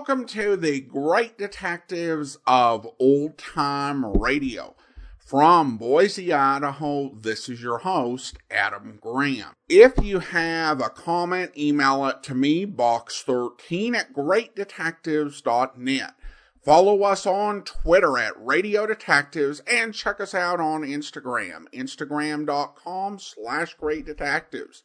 Welcome to the Great Detectives of Old Time Radio. From Boise, Idaho, this is your host, Adam Graham. If you have a comment, email it to me, box13@greatdetectives.net. Follow us on Twitter at Radio Detectives and check us out on Instagram, instagram.com/greatdetectives.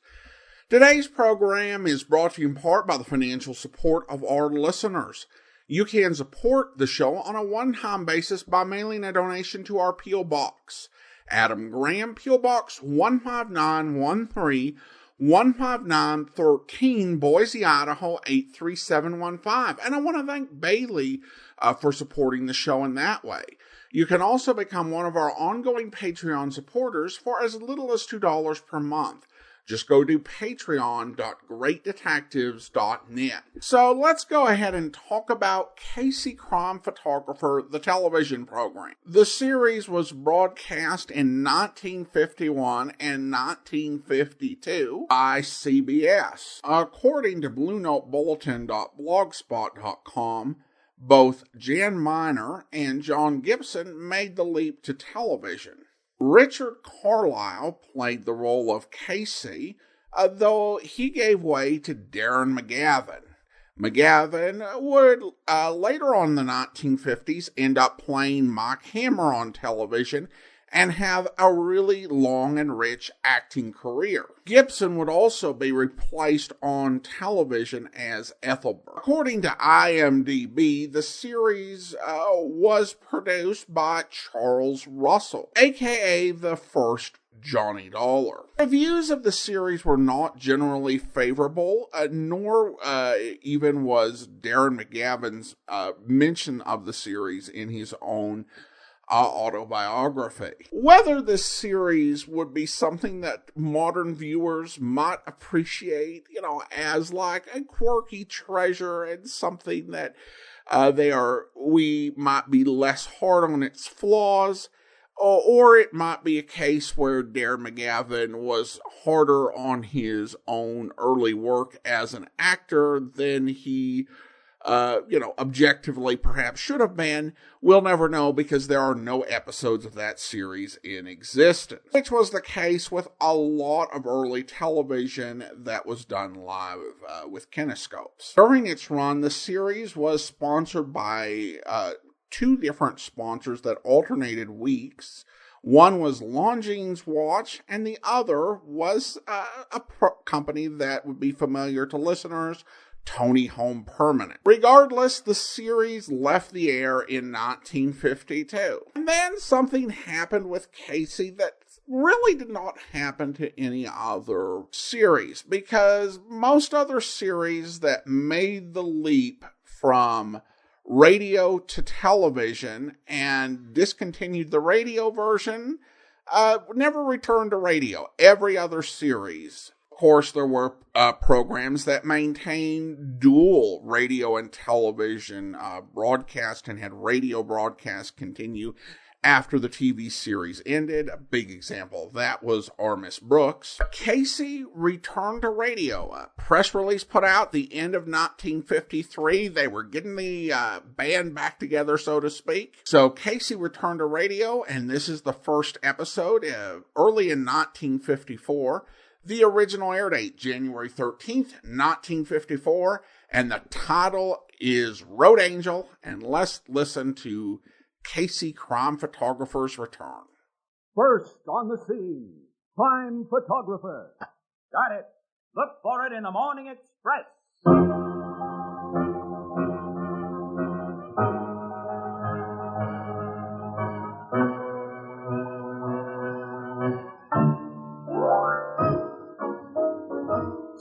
Today's program is brought to you in part by the financial support of our listeners. You can support the show on a one-time basis by mailing a donation to our P.O. Box. Adam Graham, P.O. Box 15913, 15913, Boise, Idaho 83715. And I want to thank Bailey for supporting the show in that way. You can also become one of our ongoing Patreon supporters for as little as $2 per month. Just go to patreon.greatdetectives.net. So let's go ahead and talk about Casey Crime Photographer, the television program. The series was broadcast in 1951 and 1952 by CBS. According to BlueNoteBulletin.blogspot.com, both Jan Miner and John Gibson made the leap to television. Richard Carlisle played the role of Casey, though he gave way to Darren McGavin. McGavin would later on in the 1950s end up playing Mike Hammer on television and have a really long and rich acting career. Gibson would also be replaced on television as Ethelbert. According to IMDb, the series was produced by Charles Russell, aka the first Johnny Dollar. Reviews of the series were not generally favorable, nor even was Darren McGavin's mention of the series in his own autobiography. Whether this series would be something that modern viewers might appreciate, as like a quirky treasure and something that we might be less hard on its flaws, or it might be a case where Darren McGavin was harder on his own early work as an actor than he objectively perhaps should have been. We'll never know because there are no episodes of that series in existence, which was the case with a lot of early television that was done live with kinescopes. During its run, the series was sponsored by two different sponsors that alternated weeks. One was Longines Watch, and the other was a company that would be familiar to listeners, Tony Home Permanent. Regardless, the series left the air in 1952. And then something happened with Casey that really did not happen to any other series, because most other series that made the leap from radio to television and discontinued the radio version never returned to radio. Every other series, of course, there were programs that maintained dual radio and television broadcast and had radio broadcast continue after the TV series ended. A big example of that was Our Miss Brooks. Casey returned to radio. A press release put out the end of 1953. They were getting the band back together, so to speak. So Casey returned to radio, and this is the first episode early in 1954. The original air date, January 13th, 1954, and the title is Road Angel, and let's listen to Casey Crime Photographer's return. First on the scene, Crime Photographer. Got it. Look for it in the Morning Express.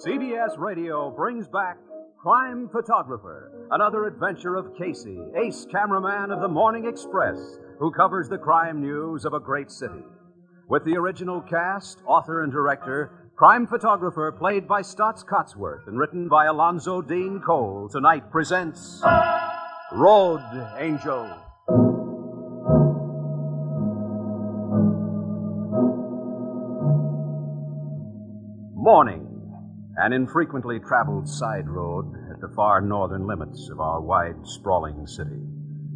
CBS Radio brings back Crime Photographer, another adventure of Casey, ace cameraman of the Morning Express, who covers the crime news of a great city. With the original cast, author and director, Crime Photographer, played by Stotts Cotsworth and written by Alonzo Dean Cole, tonight presents Road Angel. Morning. An infrequently traveled side road at the the far northern limits of our wide, sprawling city.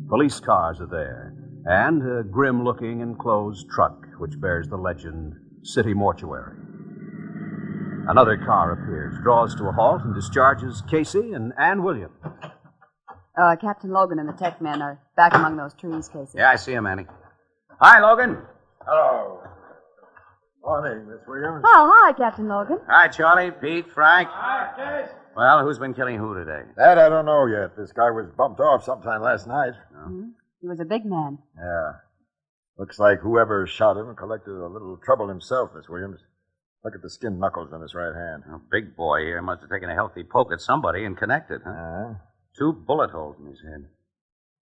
Police cars are there, and a grim-looking enclosed truck which bears the legend, City Mortuary. Another car appears, draws to a halt, and discharges Casey and Ann Williams. Captain Logan and the tech men are back among those trees, Casey. Yeah, I see him, Annie. Hi, Logan. Hello. Morning, Miss Williams. Oh, hi, Captain Logan. Hi, Charlie, Pete, Frank. Hi, Case. Well, who's been killing who today? That I don't know yet. This guy was bumped off sometime last night. Mm-hmm. He was a big man. Yeah. Looks like whoever shot him collected a little trouble himself, Miss Williams. Look at the skin knuckles on his right hand. A big boy here must have taken a healthy poke at somebody and connected, huh? 2 bullet holes in his head.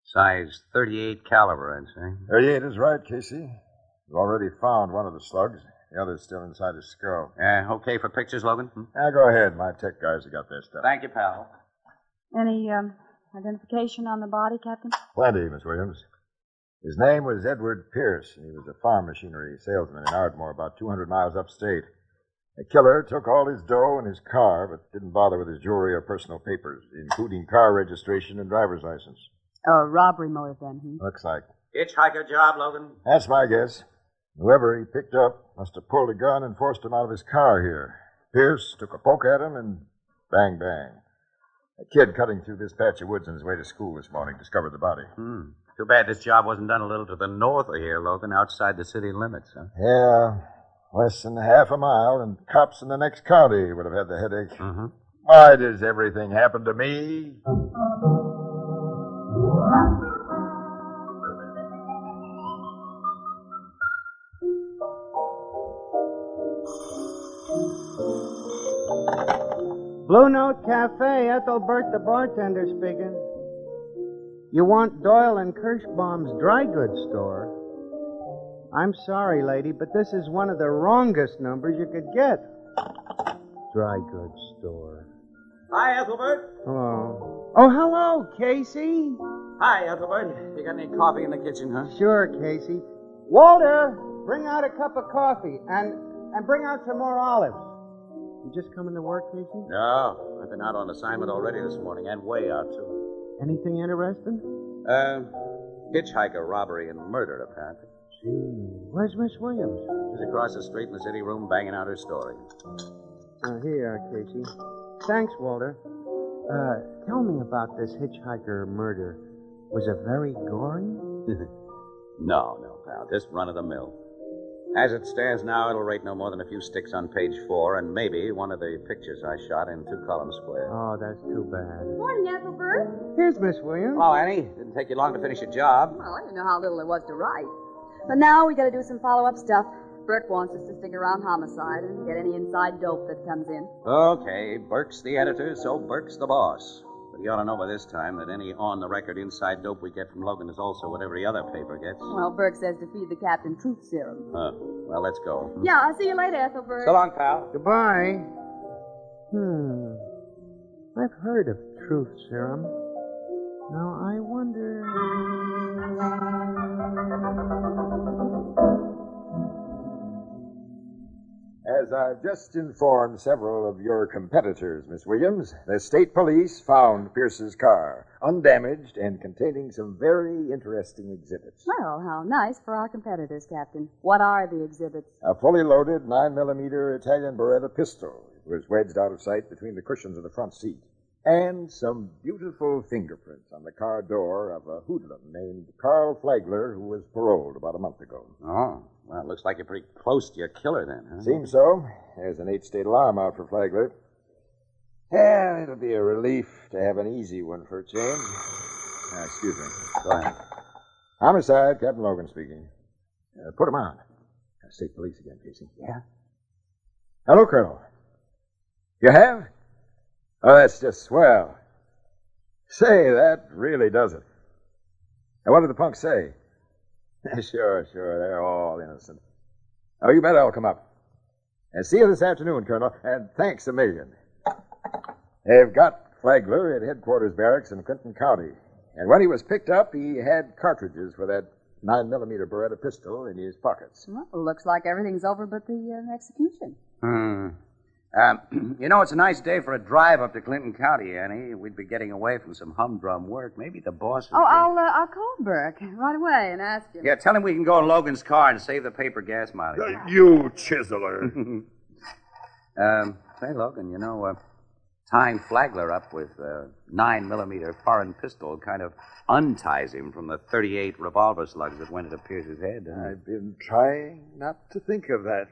Size 38 caliber, I'd say. 38 is right, Casey. We've already found one of the slugs. The other's still inside his skull. Okay for pictures, Logan? Go ahead. My tech guys have got their stuff. Thank you, pal. Any identification on the body, Captain? Plenty, Miss Williams. His name was Edward Pierce, and he was a farm machinery salesman in Ardmore, about 200 miles upstate. The killer took all his dough in his car, but didn't bother with his jewelry or personal papers, including car registration and driver's license. A robbery motive, then. Looks like. Hitchhiker job, Logan? That's my guess. Whoever he picked up must have pulled a gun and forced him out of his car here. Pierce took a poke at him and bang, bang. A kid cutting through this patch of woods on his way to school this morning discovered the body. Too bad this job wasn't done a little to the north of here, Logan, outside the city limits, huh? Yeah, less than half a mile, and cops in the next county would have had the headache. Mm-hmm. Why does everything happen to me? Blue Note Cafe, Ethelbert the bartender speaking. You want Doyle and Kirschbaum's dry goods store? I'm sorry, lady, but this is one of the wrongest numbers you could get. Dry goods store. Hi, Ethelbert. Hello. Oh, hello, Casey. Hi, Ethelbert. You got any coffee in the kitchen, huh? Sure, Casey. Walter, bring out a cup of coffee and bring out some more olives. You just coming to work, Casey? No, I've been out on assignment already this morning, and way out, too. Anything interesting? Hitchhiker robbery and murder, apparently. Gee, where's Miss Williams? She's across the street in the city room banging out her story. Here you are, Casey. Thanks, Walter. Tell me about this hitchhiker murder. Was it very gory? No, pal. Just run-of-the-mill. As it stands now, it'll rate no more than a few sticks on page 4, and maybe one of the pictures I shot in 2 columns square. Oh, that's too bad. Morning, Ethelbert. Here's Miss Williams. Oh, Annie, didn't take you long to finish your job. Well, I didn't know how little there was to write. But now we got to do some follow-up stuff. Burke wants us to stick around homicide and get any inside dope that comes in. Okay, Burke's the editor, so Burke's the boss. But you ought to know by this time that any on-the-record inside dope we get from Logan is also what every other paper gets. Well, Burke says to feed the captain truth serum. Well, let's go. Yeah, I'll see you later, Ethelbert. So long, pal. Goodbye. I've heard of truth serum. Now, I wonder... As I've just informed several of your competitors, Miss Williams, the state police found Pierce's car, undamaged and containing some very interesting exhibits. Well, how nice for our competitors, Captain. What are the exhibits? A fully loaded 9mm Italian Beretta pistol. It was wedged out of sight between the cushions of the front seat. And some beautiful fingerprints on the car door of a hoodlum named Carl Flagler, who was paroled about a month ago. Oh, well, it looks like you're pretty close to your killer then, huh? Seems so. There's an 8-state alarm out for Flagler. Yeah, it'll be a relief to have an easy one for a change. Excuse me. Go ahead. Homicide, Captain Logan speaking. Put him on. State police again, Casey. Yeah? Hello, Colonel. You have? Oh, that's just swell. Say, that really does it. Now, what did the punk say? Sure, they're all innocent. Oh, you bet I'll come up. And see you this afternoon, Colonel, and thanks a million. They've got Flagler at headquarters barracks in Clinton County. And when he was picked up, he had cartridges for that 9mm Beretta pistol in his pockets. Well, looks like everything's over but the execution. It's a nice day for a drive up to Clinton County, Annie. We'd be getting away from some humdrum work. Maybe the boss would... Oh, I'll call Burke right away and ask him. Yeah, tell him we can go in Logan's car and save the paper gas mileage. You chiseler. Say, Logan, tying Flagler up with a 9mm foreign pistol kind of unties him from the 38 revolver slugs that went into Pierce's head. I've been trying not to think of that.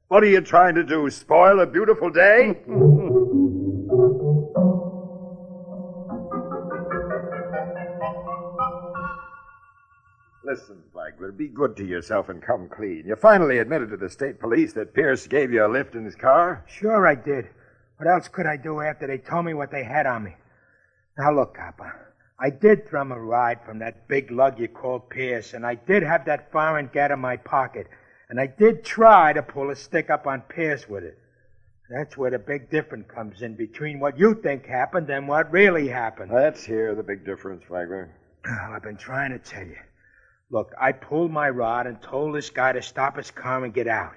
What are you trying to do, spoil a beautiful day? Listen, Flagler, be good to yourself and come clean. You finally admitted to the state police that Pierce gave you a lift in his car? Sure I did. What else could I do after they told me what they had on me? Now look, Copper, I did thrum a ride from that big lug you called Pierce, and I did have that foreign gat in my pocket. And I did try to pull a stick up on Pierce with it. That's where the big difference comes in between what you think happened and what really happened. Let's hear the big difference, Flagler. I've been trying to tell you. Look, I pulled my rod and told this guy to stop his car and get out.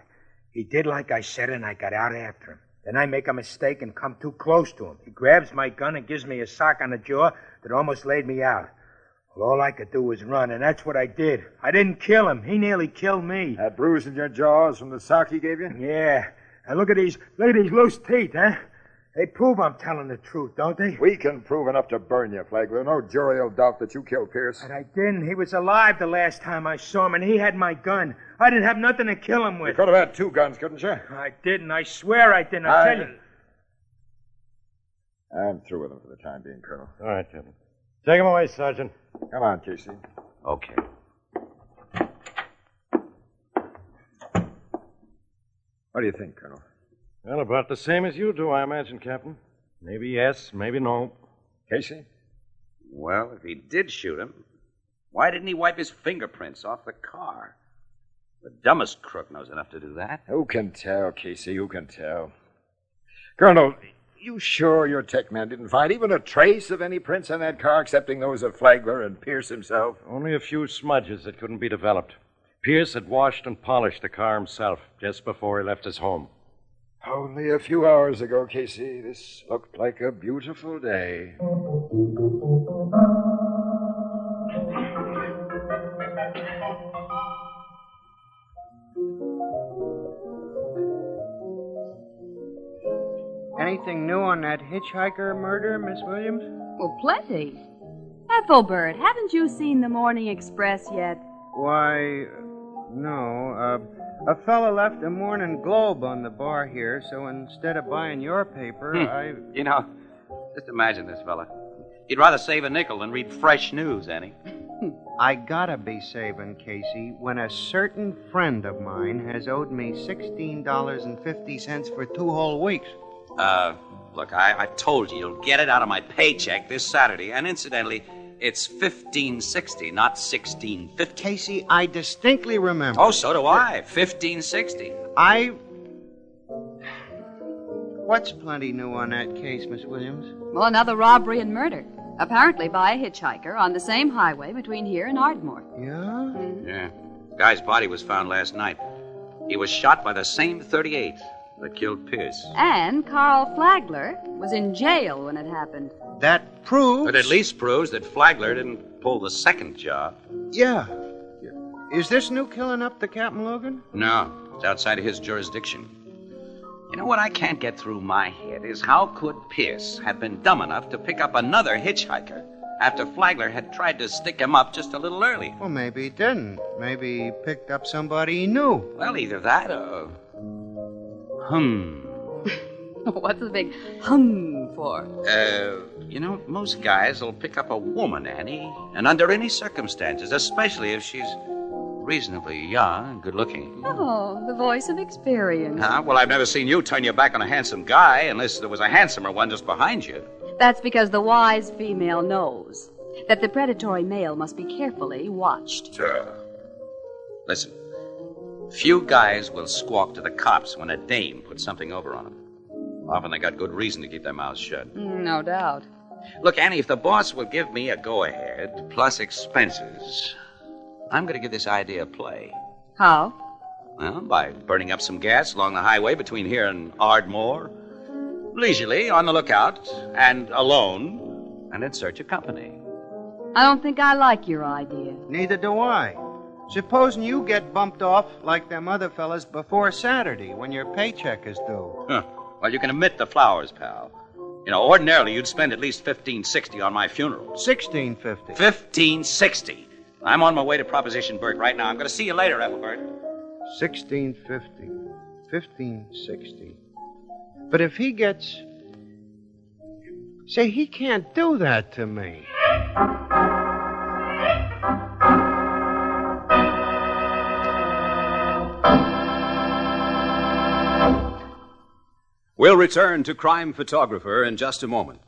He did like I said, and I got out after him. Then I make a mistake and come too close to him. He grabs my gun and gives me a sock on the jaw that almost laid me out. Well, all I could do was run, and that's what I did. I didn't kill him. He nearly killed me. That bruise in your jaws from the sock he gave you? Yeah. And look at these loose teeth, huh? They prove I'm telling the truth, don't they? We can prove enough to burn you, Flagler. No jury will doubt that you killed Pierce. But I didn't. He was alive the last time I saw him, and he had my gun. I didn't have nothing to kill him with. You could have had 2 guns, couldn't you? I didn't. I swear I didn't. I tell you. I'm through with him for the time being, Colonel. All right, Captain. Take him away, Sergeant. Come on, Casey. Okay. What do you think, Colonel? Well, about the same as you do, I imagine, Captain. Maybe yes, maybe no. Casey? Well, if he did shoot him, why didn't he wipe his fingerprints off the car? The dumbest crook knows enough to do that. Who can tell, Casey? Who can tell? Colonel, you sure your tech man didn't find even a trace of any prints on that car excepting those of Flagler and Pierce himself? Only a few smudges that couldn't be developed. Pierce had washed and polished the car himself just before he left his home. Only a few hours ago, Casey. This looked like a beautiful day. Anything new on that hitchhiker murder, Miss Williams? Well, plenty. Ethelbert, haven't you seen the Morning Express yet? Why, no. A fella left a Morning Globe on the bar here, so instead of buying your paper, Just imagine this fella. He'd rather save a nickel than read fresh news, Annie. I gotta be saving, Casey, when a certain friend of mine has owed me $16.50 for 2 whole weeks. Look, I told you, you'll get it out of my paycheck this Saturday. And incidentally, it's $15.60, not $16.50. Casey, I distinctly remember. Oh, so do I. $15.60. What's plenty new on that case, Miss Williams? Well, another robbery and murder. Apparently by a hitchhiker on the same highway between here and Ardmore. Yeah? Yeah. The guy's body was found last night. He was shot by the same .38 that killed Pierce. And Carl Flagler was in jail when it happened. That proves... It at least proves that Flagler didn't pull the second job. Yeah. Is this new killing up to Captain Logan? No, it's outside of his jurisdiction. You know what I can't get through my head is how could Pierce have been dumb enough to pick up another hitchhiker after Flagler had tried to stick him up just a little early? Well, maybe he didn't. Maybe he picked up somebody he knew. Well, either that or... What's the big for? Most guys will pick up a woman, Annie, and under any circumstances, especially if she's reasonably young and good-looking. Oh, the voice of experience. Well, I've never seen you turn your back on a handsome guy unless there was a handsomer one just behind you. That's because the wise female knows that the predatory male must be carefully watched. Sure. Listen, few guys will squawk to the cops when a dame puts something over on them. Often they got good reason to keep their mouths shut. No doubt. Look, Annie, if the boss will give me a go-ahead plus expenses, I'm going to give this idea a play. How? Well, by burning up some gas along the highway between here and Ardmore, leisurely, on the lookout, and alone, and in search of company. I don't think I like your idea. Neither do I. Supposing you get bumped off like them other fellas before Saturday when your paycheck is due. Huh. Well, you can omit the flowers, pal. You know, ordinarily you'd spend at least $15.60 on my funeral. $16.50. $15.60. I'm on my way to Proposition Burke right now. I'm going to see you later, Ethelbert. $16.50. $15.60. But if he gets... Say, he can't do that to me. We'll return to Crime Photographer in just a moment.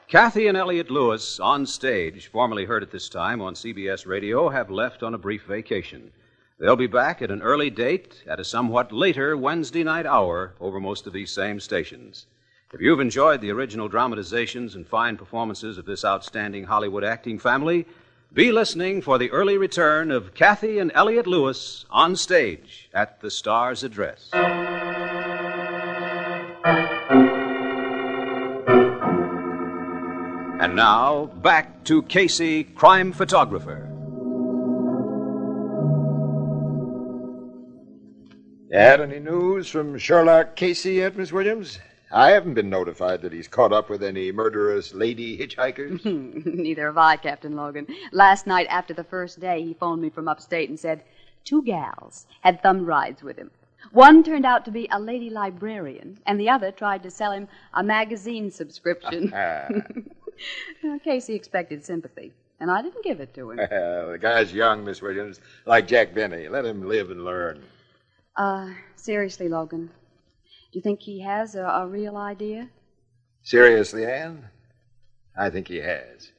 Kathy and Elliot Lewis, on stage, formerly heard at this time on CBS Radio, have left on a brief vacation. They'll be back at an early date at a somewhat later Wednesday night hour over most of these same stations. If you've enjoyed the original dramatizations and fine performances of this outstanding Hollywood acting family, be listening for the early return of Kathy and Elliot Lewis on stage at the Star's Address. And now, back to Casey, Crime Photographer. Had any news from Sherlock Casey yet, Miss Williams? I haven't been notified that he's caught up with any murderous lady hitchhikers. Neither have I, Captain Logan. Last night, after the first day, he phoned me from upstate and said 2 gals had thumbed rides with him. One turned out to be a lady librarian, and the other tried to sell him a magazine subscription. Casey expected sympathy, and I didn't give it to him. The guy's young, Miss Williams, like Jack Benny. Let him live and learn. Seriously, Logan, do you think he has a real idea? Seriously, Anne? I think he has.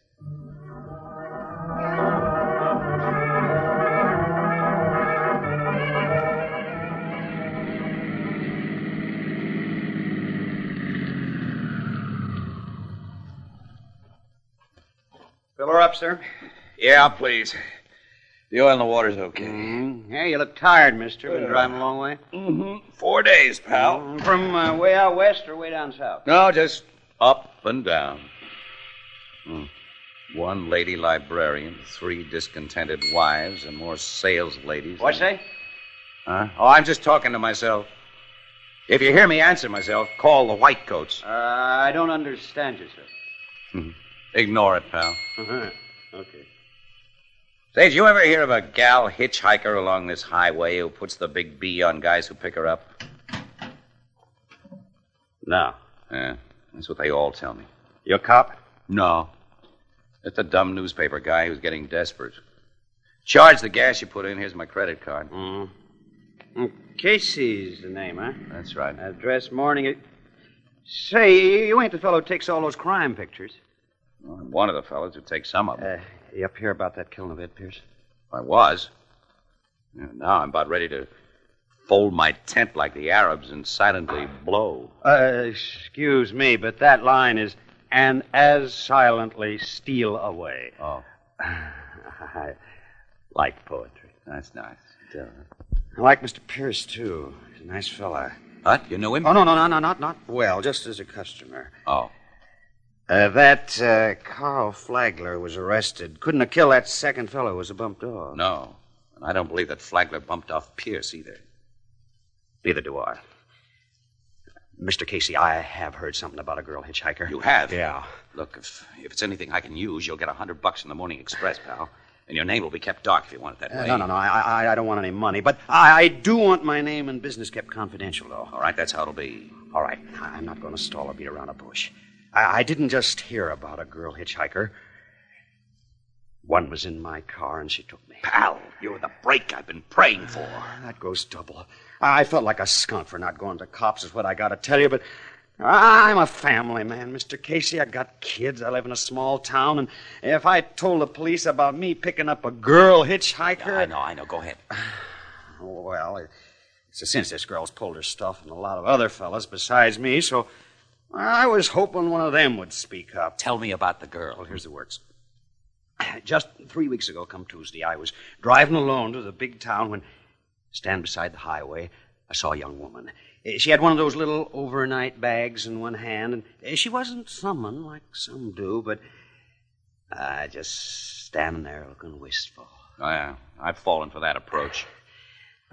Fill her up, sir. Yeah, please. The oil in the water's okay. Mm-hmm. Yeah, you look tired, mister. Been driving a long way? Mm-hmm. 4 days, pal. From way out west or way down south? No, just up and down. One lady librarian, 3 discontented wives, and more sales ladies. What's that? Huh? Oh, I'm just talking to myself. If you hear me answer myself, call the Whitecoats. I don't understand you, sir. Ignore it, pal. Uh-huh. Okay. Say, did you ever hear of a gal hitchhiker along this highway who puts the big B on guys who pick her up? No. Yeah, that's what they all tell me. You a cop? No. Just a dumb newspaper guy who's getting desperate. Charge the gas you put in. Here's my credit card. Casey's the name, huh? That's right. Address morning. Say, you ain't the fellow who takes all those crime pictures. Well, I'm one of the fellows who takes some of them. You up here about that killing of Ed Pierce? I was. Yeah, now I'm about ready to fold my tent like the Arabs and silently blow. Excuse me, but that line is, and as silently steal away. Oh. I like poetry. That's nice. I like Mr. Pierce, too. He's a nice fella. What? You know him? Oh, no, not well, just as a customer. Oh. That Carl Flagler was arrested. Couldn't have killed that second fellow who was a bumped off. No. And I don't believe that Flagler bumped off Pierce either. Neither do I. Mr. Casey, I have heard something about a girl hitchhiker. You have? Yeah. Look, if it's anything I can use, you'll get $100 in the Morning Express, pal. And your name will be kept dark if you want it that way. No. I don't want any money. But I do want my name and business kept confidential, though. All right, that's how it'll be. All right. I'm not going to stall or beat around a bush. I didn't just hear about a girl hitchhiker. One was in my car, and she took me. Pal, you're the break I've been praying for. That goes double. I felt like a skunk for not going to cops, is what I got to tell you, but I'm a family man, Mr. Casey. I got kids. I live in a small town, and if I told the police about me picking up a girl hitchhiker... Yeah, I know. Go ahead. Well, it's a since this girl's pulled her stuff and a lot of other fellas besides me, so I was hoping one of them would speak up. Tell me about the girl. Well, here's the works. Just 3 weeks ago, come Tuesday, I was driving alone to the big town when, standing beside the highway, I saw a young woman. She had one of those little overnight bags in one hand, and she wasn't summoned like some do, but just standing there looking wistful. Oh, yeah. I've fallen for that approach.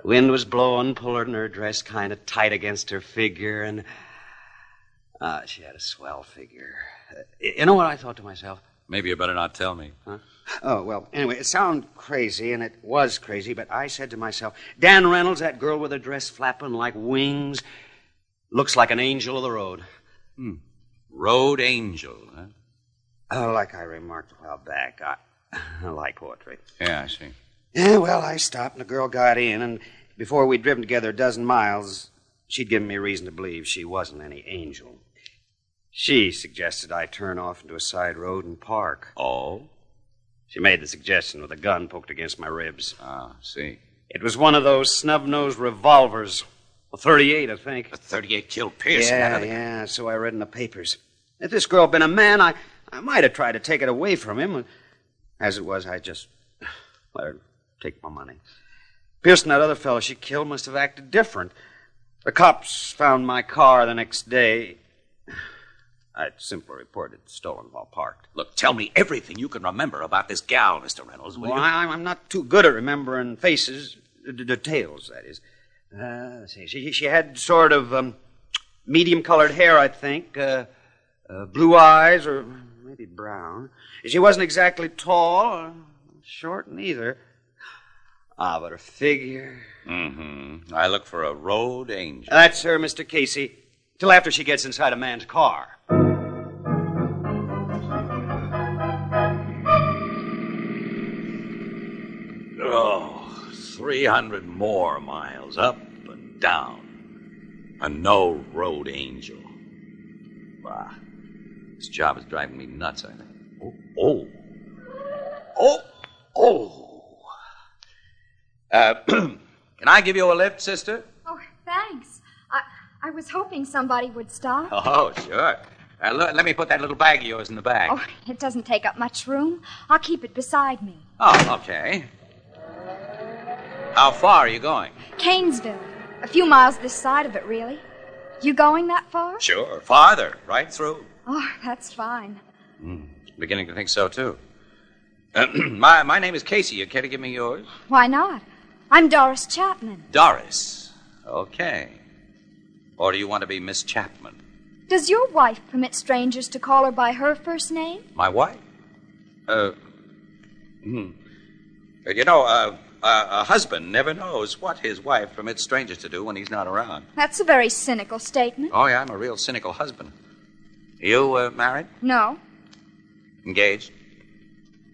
The wind was blowing, pulling her dress kind of tight against her figure, and she had a swell figure. You know what I thought to myself? Maybe you better not tell me. Huh? Oh, well, anyway, it sounded crazy, and it was crazy, but I said to myself, Dan Reynolds, that girl with her dress flapping like wings, looks like an angel of the road. Road angel, huh? Like I remarked a while back, I like poetry. Yeah, I see. Yeah, well, I stopped, and the girl got in, and before we'd driven together a dozen miles, she'd given me reason to believe she wasn't any angel. She suggested I turn off into a side road and park. Oh? She made the suggestion with a gun poked against my ribs. Ah, see. It was one of those snub-nosed revolvers. A 38, I think. A 38 killed Pierce. Yeah, so I read in the papers. If this girl had been a man, I might have tried to take it away from him. As it was, I just let her take my money. Pierce and that other fellow she killed must have acted different. The cops found my car the next day. I'd simply reported stolen while parked. Look, tell me everything you can remember about this gal, Mr. Reynolds, will Well, you? I'm not too good at remembering faces, details, that is. Let's see. She had sort of medium-colored hair, I think, blue eyes, or maybe brown. She wasn't exactly tall, or short neither. But her figure... Mm-hmm. I look for a road angel. That's her, Mr. Casey, till after she gets inside a man's car. Oh, 300 more miles up and down. And no road angel. Wow. This job is driving me nuts, I think. Can I give you a lift, sister? Oh, thanks. I was hoping somebody would stop. Oh, sure. Let me put that little bag of yours in the bag. Oh, it doesn't take up much room. I'll keep it beside me. Oh, okay. How far are you going? Canesville. A few miles this side of it, really. You going that far? Sure. Farther. Right through. Oh, that's fine. Beginning to think so, too. My name is Casey. You care to give me yours? Why not? I'm Doris Chapman. Doris. Okay. Or do you want to be Miss Chapman? Does your wife permit strangers to call her by her first name? My wife? You know, a husband never knows what his wife permits strangers to do when he's not around. That's a very cynical statement. Oh, yeah, I'm a real cynical husband. You married? No. Engaged?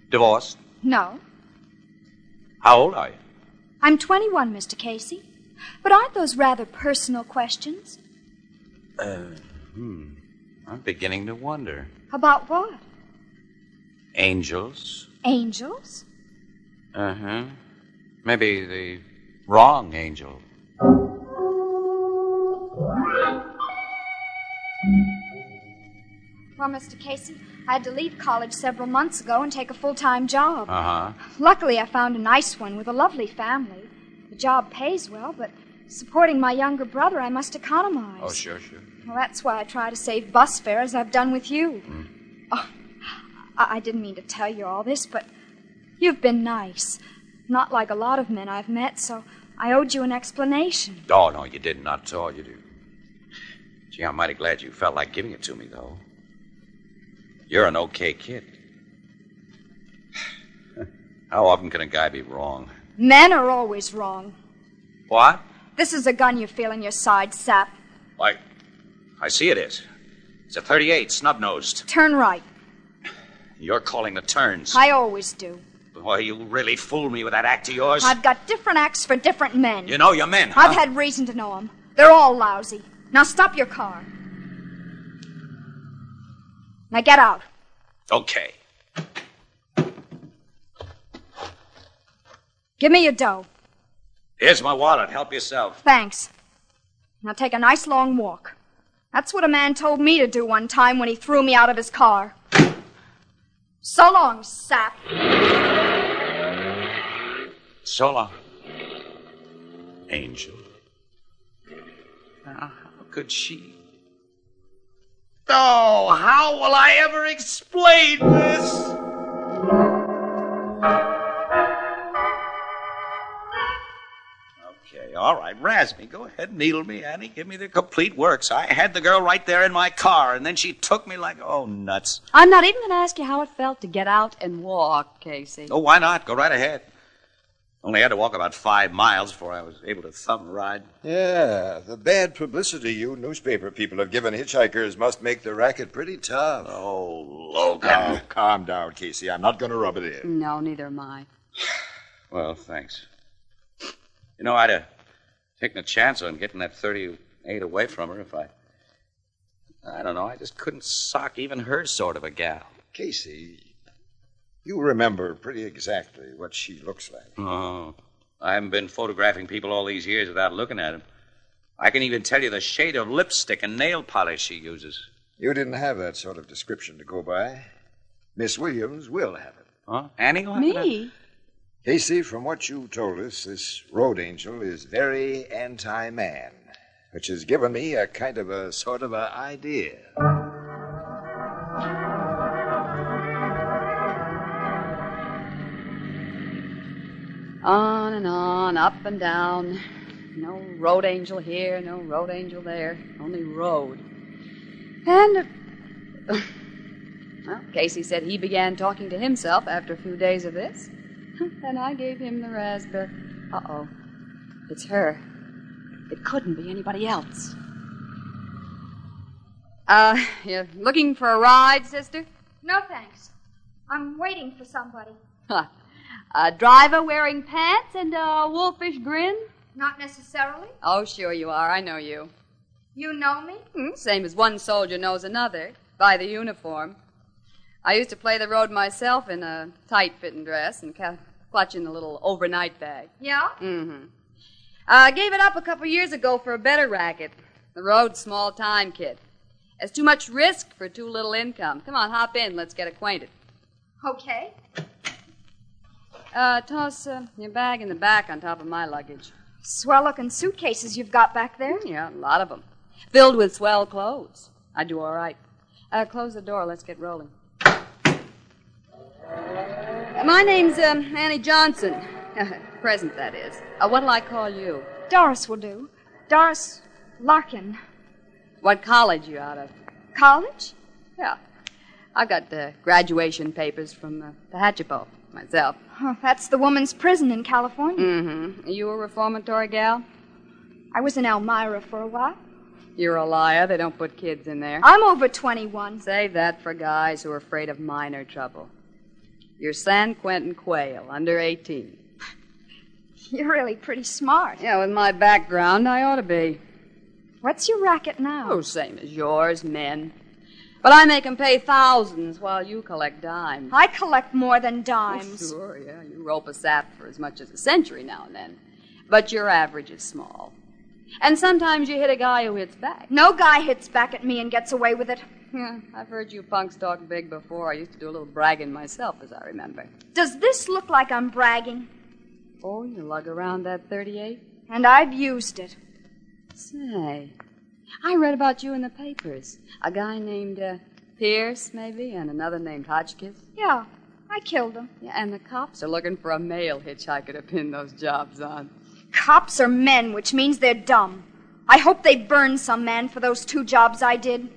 Divorced? No. How old are you? I'm 21, Mr. Casey. But aren't those rather personal questions? I'm beginning to wonder. About what? Angels? Angels? Uh-huh. Maybe the wrong angel. Well, Mr. Casey, I had to leave college several months ago and take a full-time job. Uh-huh. Luckily, I found a nice one with a lovely family. The job pays well, but supporting my younger brother, I must economize. Oh, sure. Well, that's why I try to save bus fare, as I've done with you. Oh, I didn't mean to tell you all this, but you've been nice. Not like a lot of men I've met, so I owed you an explanation. Oh, no, you didn't. Not at all, you did. Gee, I'm mighty glad you felt like giving it to me, though. You're an okay kid. How often can a guy be wrong? Men are always wrong. What? This is a gun you feel in your side, sap. I see it is. It's a 38, snub-nosed. Turn right. You're calling the turns. I always do. Boy, you really fooled me with that act of yours. I've got different acts for different men. You know your men, huh? I've had reason to know them. They're all lousy. Now stop your car. Now get out. Okay. Give me your dough. Here's my wallet. Help yourself. Thanks. Now take a nice long walk. That's what a man told me to do one time when he threw me out of his car. So long, sap. So long, angel. How could she? Oh, how will I ever explain this? Okay, all right, razz me. Go ahead, needle me, Annie. Give me the complete works. I had the girl right there in my car, and then she took me like, oh, nuts. I'm not even going to ask you how it felt to get out and walk, Casey. Oh, why not? Go right ahead. Only had to walk about 5 miles before I was able to thumb a ride. Yeah, the bad publicity you newspaper people have given hitchhikers must make the racket pretty tough. Oh, Logan. Now, calm down, Casey. I'm not going to rub it in. No, neither am I. Well, thanks. You know, I'd have taken a chance on getting that 38 away from her if I don't know, I just couldn't sock even her sort of a gal. Casey, you remember pretty exactly what she looks like. Oh, I haven't been photographing people all these years without looking at them. I can even tell you the shade of lipstick and nail polish she uses. You didn't have that sort of description to go by. Miss Williams will have it. Huh? Annie will have it? Me? Casey, from what you told us, this road angel is very anti-man, which has given me a kind of a sort of a idea. On and on, up and down. No road angel here, no road angel there. Only road. And, well, Casey said he began talking to himself after a few days of this. And I gave him the raspberry. Uh-oh. It's her. It couldn't be anybody else. You looking for a ride, sister? No, thanks. I'm waiting for somebody. Huh. A driver wearing pants and a wolfish grin? Not necessarily. Oh, sure you are. I know you. You know me? Same as one soldier knows another, by the uniform. I used to play the road myself in a tight-fitting dress and clutching the little overnight bag. Yeah? Mm-hmm. I gave it up a couple years ago for a better racket. The road's small time, kid. There's too much risk for too little income. Come on, hop in. Let's get acquainted. Okay. Toss your bag in the back on top of my luggage. Swell-looking suitcases you've got back there. Yeah, a lot of them. Filled with swell clothes. I do all right. Close the door. Let's get rolling. My name's Annie Johnson. Present, that is. What'll I call you? Doris will do. Doris Larkin. What college you out of? College? Yeah. I've got graduation papers from the Hatchipo myself. Oh, that's the woman's prison in California. Mm-hmm. You a reformatory gal? I was in Elmira for a while. You're a liar. They don't put kids in there. I'm over 21. Save that for guys who are afraid of minor trouble. You're San Quentin Quayle, under 18. You're really pretty smart. Yeah, with my background, I ought to be. What's your racket now? Oh, same as yours, men. But I make 'em pay thousands while you collect dimes. I collect more than dimes. Oh, sure, yeah. You rope a sap for as much as a century now and then. But your average is small. And sometimes you hit a guy who hits back. No guy hits back at me and gets away with it. Yeah, I've heard you punks talk big before. I used to do a little bragging myself, as I remember. Does this look like I'm bragging? Oh, you lug around that 38? And I've used it. Say, I read about you in the papers. A guy named Pierce, maybe, and another named Hotchkiss. Yeah, I killed him. Yeah, and the cops are looking for a male hitchhiker to pin those jobs on. Cops are men, which means they're dumb. I hope they burn some man for those 2 jobs I did.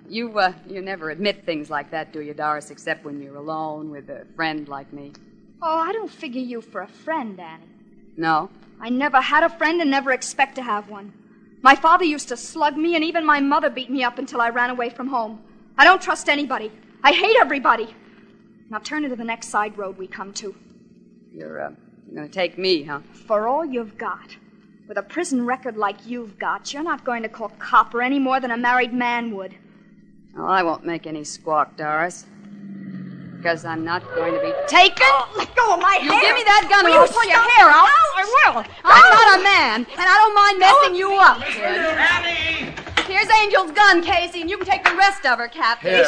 You never admit things like that, do you, Doris, except when you're alone with a friend like me? Oh, I don't figure you for a friend, Annie. No? I never had a friend and never expect to have one. My father used to slug me, and even my mother beat me up until I ran away from home. I don't trust anybody. I hate everybody. Now turn into the next side road we come to. You're going to take me, huh? For all you've got. With a prison record like you've got, you're not going to call copper any more than a married man would. Well, I won't make any squawk, Doris. Because I'm not going to be taken. Oh, let go of my hair. You give me that gun and Will I'll you pull your stop? hair out. I will. I'm not a man, and I don't mind messing you up, kid. Annie! Here's Angel's gun, Casey, and you can take the rest of her, Captain.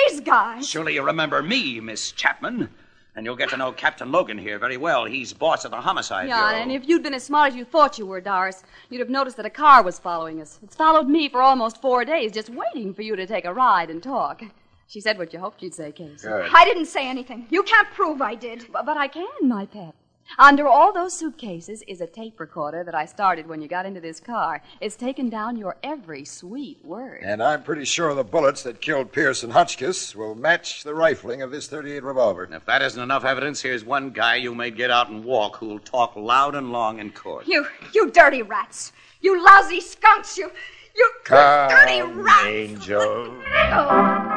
These guys. Surely you remember me, Miss Chapman. And you'll get to know Captain Logan here very well. He's boss of the homicide Yeah, bureau. and if you'd been as smart as you thought you were, Doris, you'd have noticed that a car was following us. It's followed me for almost 4 days, just waiting for you to take a ride and talk. She said what you hoped you'd say, Casey. Good. I didn't say anything. You can't prove I did. But I can, my pet. Under all those suitcases is a tape recorder that I started when you got into this car. It's taken down your every sweet word. And I'm pretty sure the bullets that killed Pierce and Hotchkiss will match the rifling of this .38 revolver. And if that isn't enough evidence, here's one guy you may get out and walk who'll talk loud and long in court. You dirty rats. You lousy skunks. You dirty rats. Angel. Oh.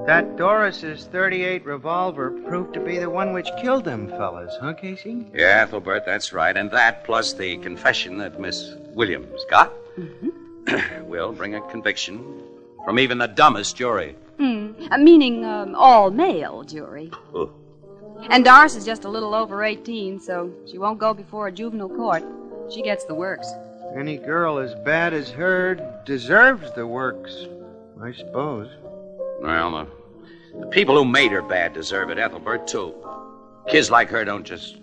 That Doris's .38 revolver proved to be the one which killed them fellas, huh, Casey? Yeah, Ethelbert, that's right. And that, plus the confession that Miss Williams got, will bring a conviction from even the dumbest jury. Meaning all-male jury. Oh. And Doris is just a little over 18, so she won't go before a juvenile court. She gets the works. Any girl as bad as her deserves the works, I suppose. Well, the people who made her bad deserve it, Ethelbert, too. Kids like her don't just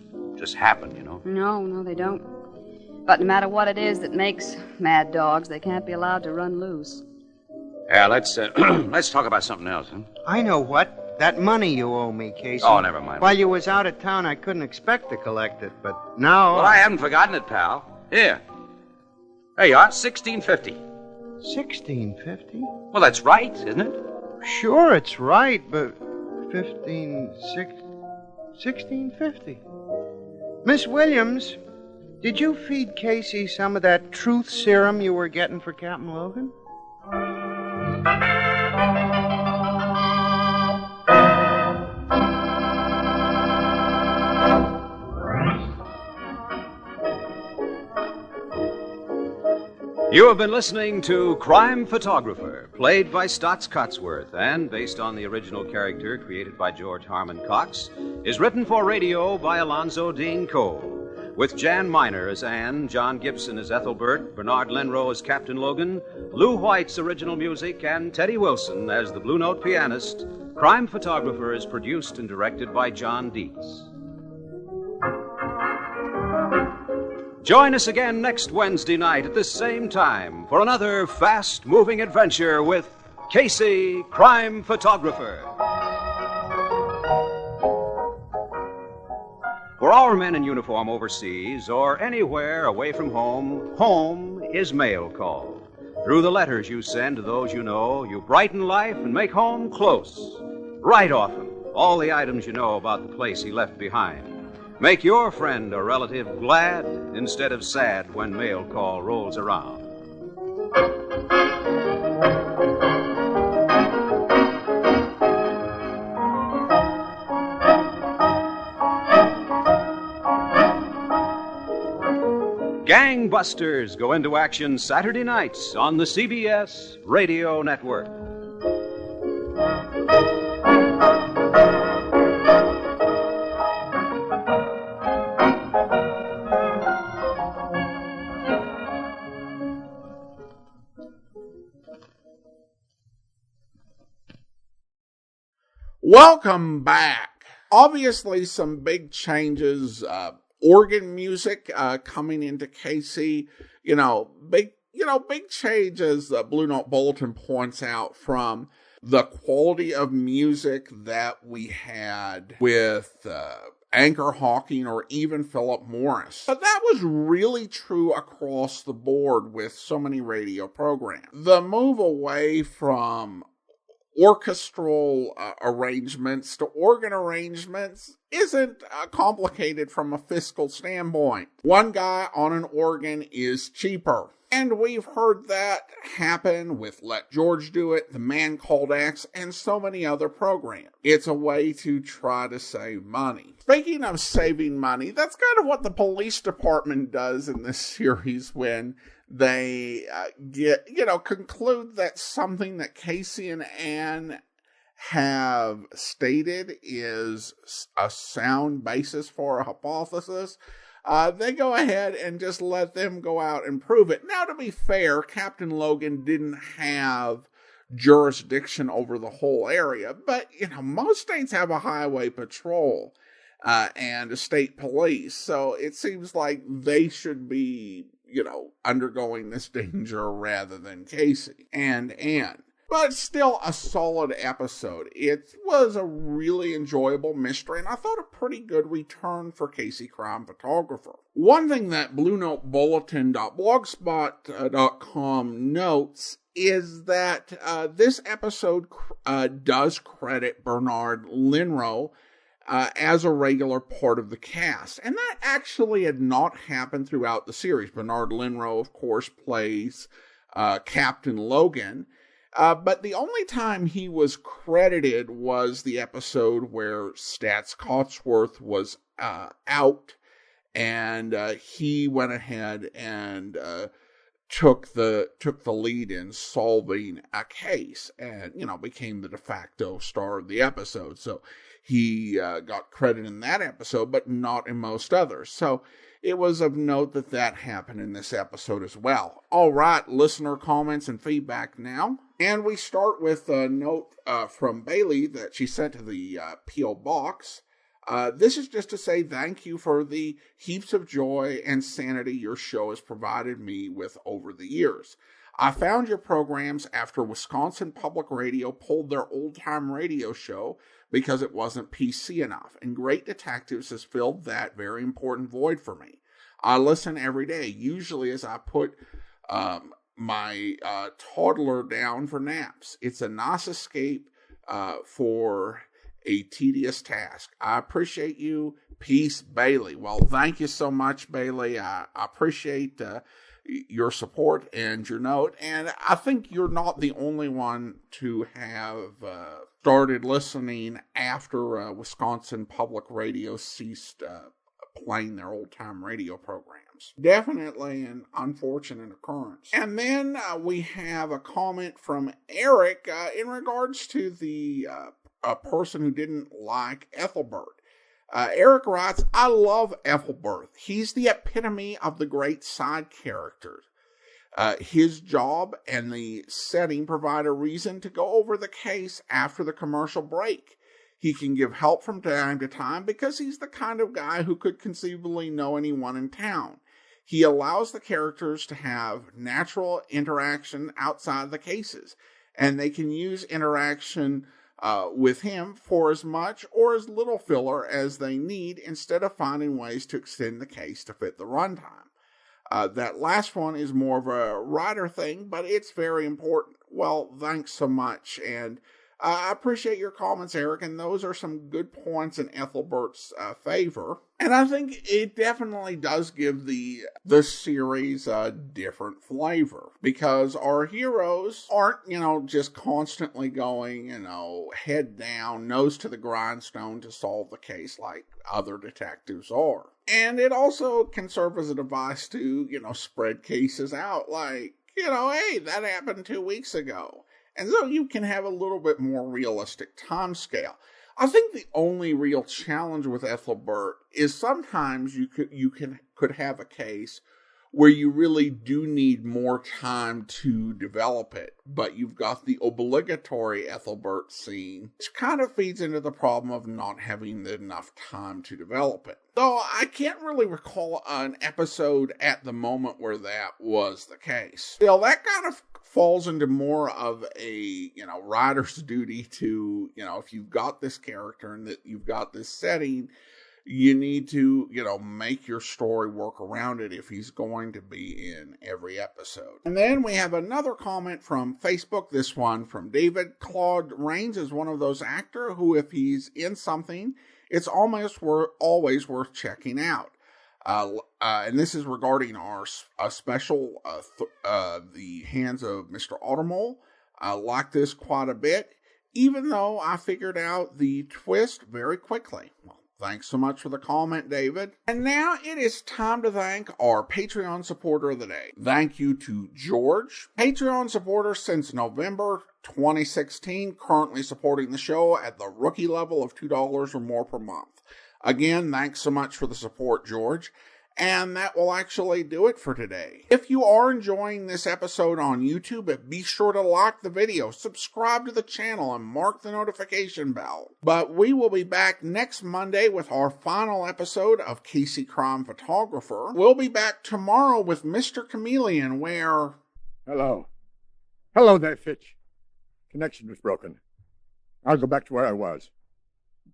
happen, you know. No, they don't. But no matter what it is that makes mad dogs, they can't be allowed to run loose. Yeah, let's talk about something else, huh? I know what. That money you owe me, Casey. Oh, never mind. While you was out of town, I couldn't expect to collect it, but now... Well, I haven't forgotten it, pal. Here. There you are, $16.50. $16.50? Well, that's right, isn't it? Sure, it's right, but $16.50. Miss Williams, did you feed Casey some of that truth serum you were getting for Captain Logan? You have been listening to Crime Photographer, played by Stotts Cotsworth, and based on the original character created by George Harmon Cox, is written for radio by Alonzo Dean Cole, with Jan Miner as Anne, John Gibson as Ethelbert, Bernard Lenrow as Captain Logan, Lou White's original music, and Teddy Wilson as the Blue Note pianist. Crime Photographer is produced and directed by John Dietz. Join us again next Wednesday night at this same time for another fast-moving adventure with Casey, Crime Photographer. For our men in uniform overseas or anywhere away from home, home is mail call. Through the letters you send to those you know, you brighten life and make home close. Write often all the items you know about the place he left behind. Make your friend or relative glad instead of sad when mail call rolls around. Gangbusters go into action Saturday nights on the CBS Radio Network. Welcome back. Obviously, some big changes, organ music coming into Casey. Big changes. Blue Note Bulletin points out from the quality of music that we had with Anchor Hawking or even Philip Morris. But that was really true across the board with so many radio programs. The move away from orchestral arrangements to organ arrangements isn't complicated from a fiscal standpoint. One guy on an organ is cheaper. And we've heard that happen with Let George Do It, The Man Called X, and so many other programs. It's a way to try to save money. Speaking of saving money, that's kind of what the police department does in this series when they conclude that something that Casey and Anne have stated is a sound basis for a hypothesis. they go ahead and just let them go out and prove it. Now, to be fair, Captain Logan didn't have jurisdiction over the whole area, but, most states have a highway patrol and a state police, so it seems like they should be, undergoing this danger rather than Casey and Ann. But still a solid episode. It was a really enjoyable mystery, and I thought a pretty good return for Casey Crime Photographer. One thing that BlueNoteBulletin.blogspot.com notes is that this episode does credit Bernard Linrow as a regular part of the cast. And that actually had not happened throughout the series. Bernard Linrow, of course, plays Captain Logan. But the only time he was credited was the episode where Stats Cotsworth was out, and he went ahead and took the lead in solving a case, and became the de facto star of the episode. So he got credit in that episode, but not in most others. So it was of note that happened in this episode as well. All right, listener comments and feedback now. And we start with a note from Bailey that she sent to the P.O. Box. This is just to say thank you for the heaps of joy and sanity your show has provided me with over the years. I found your programs after Wisconsin Public Radio pulled their old-time radio show because it wasn't PC enough, and Great Detectives has filled that very important void for me. I listen every day, usually as I put my toddler down for naps. It's a nice escape for a tedious task. I appreciate you. Peace, Bailey. Well, thank you so much, Bailey. I appreciate your support and your note. And I think you're not the only one to have started listening after Wisconsin Public Radio ceased playing their old-time radio programs. Definitely an unfortunate occurrence. And then we have a comment from Eric in regards to the a person who didn't like Ethelbert. Eric writes, I love Ethelbert. He's the epitome of the great side characters. His job and the setting provide a reason to go over the case after the commercial break. He can give help from time to time because he's the kind of guy who could conceivably know anyone in town. He allows the characters to have natural interaction outside the cases, and they can use interaction with him for as much or as little filler as they need instead of finding ways to extend the case to fit the runtime. That last one is more of a writer thing, but it's very important. Well, thanks so much, and I appreciate your comments, Eric, and those are some good points in Ethelbert's favor. And I think it definitely does give the series a different flavor, because our heroes aren't, just constantly going, head down, nose to the grindstone to solve the case like other detectives are. And it also can serve as a device to, spread cases out like, hey, that happened 2 weeks ago. And so you can have a little bit more realistic time scale. I think the only real challenge with Ethelbert is sometimes you could have a case where you really do need more time to develop it, but you've got the obligatory Ethelbert scene, which kind of feeds into the problem of not having enough time to develop it. Though I can't really recall an episode at the moment where that was the case. Still, that kind of falls into more of a, writer's duty to, if you've got this character and that you've got this setting, you need to, make your story work around it if he's going to be in every episode. And then we have another comment from Facebook, this one from David. Claude Rains is one of those actors who, if he's in something, it's always worth checking out. And this is regarding our special, The Hands of Mr. Automole. I like this quite a bit, even though I figured out the twist very quickly. Well, thanks so much for the comment, David. And now it is time to thank our Patreon supporter of the day. Thank you to George, Patreon supporter since November 2016, currently supporting the show at the rookie level of $2 or more per month. Again, thanks so much for the support, George. And that will actually do it for today. If you are enjoying this episode on YouTube, be sure to like the video, subscribe to the channel, and mark the notification bell. But we will be back next Monday with our final episode of Casey Crime Photographer. We'll be back tomorrow with Mr. Chameleon, where... Hello. Hello there, Fitch. Connection was broken. I'll go back to where I was.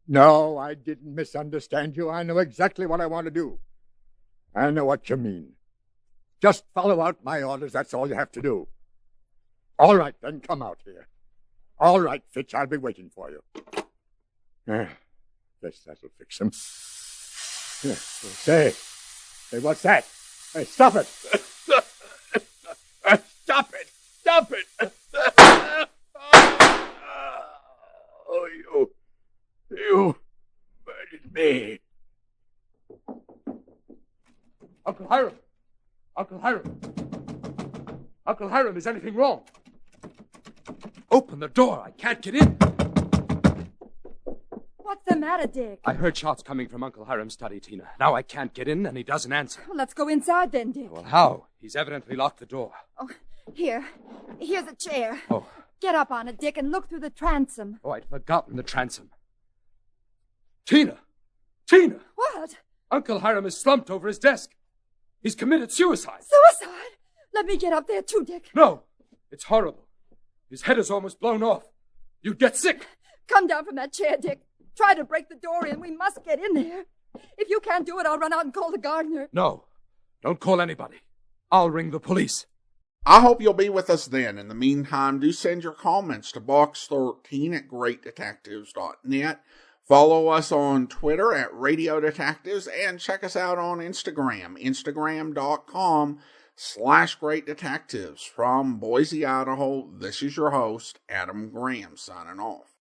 No, I didn't misunderstand you. I know exactly what I want to do. I know what you mean. Just follow out my orders. That's all you have to do. All right, then come out here. All right, Fitch, I'll be waiting for you. Guess that'll fix him. Say, what's that? Hey, stop it! Stop it! Stop it! Oh, you murdered me. Uncle Hiram! Uncle Hiram! Uncle Hiram, is anything wrong? Open the door. I can't get in. What's the matter, Dick? I heard shots coming from Uncle Hiram's study, Tina. Now I can't get in, and he doesn't answer. Well, let's go inside then, Dick. Well, how? He's evidently locked the door. Oh, here's a chair. Oh. Get up on it, Dick, and look through the transom. Oh, I'd forgotten the transom. Tina! Tina! What? Uncle Hiram is slumped over his desk. He's committed suicide. Suicide? Let me get up there too, Dick. No, it's horrible. His head is almost blown off. You'd get sick. Come down from that chair, Dick. Try to break the door in. We must get in there. If you can't do it, I'll run out and call the gardener. No, don't call anybody. I'll ring the police. I hope you'll be with us then. In the meantime, do send your comments to box13@greatdetectives.net. Follow us on Twitter at Radio Detectives and check us out on Instagram, instagram.com/greatdetectives. From Boise, Idaho, this is your host, Adam Graham, signing off.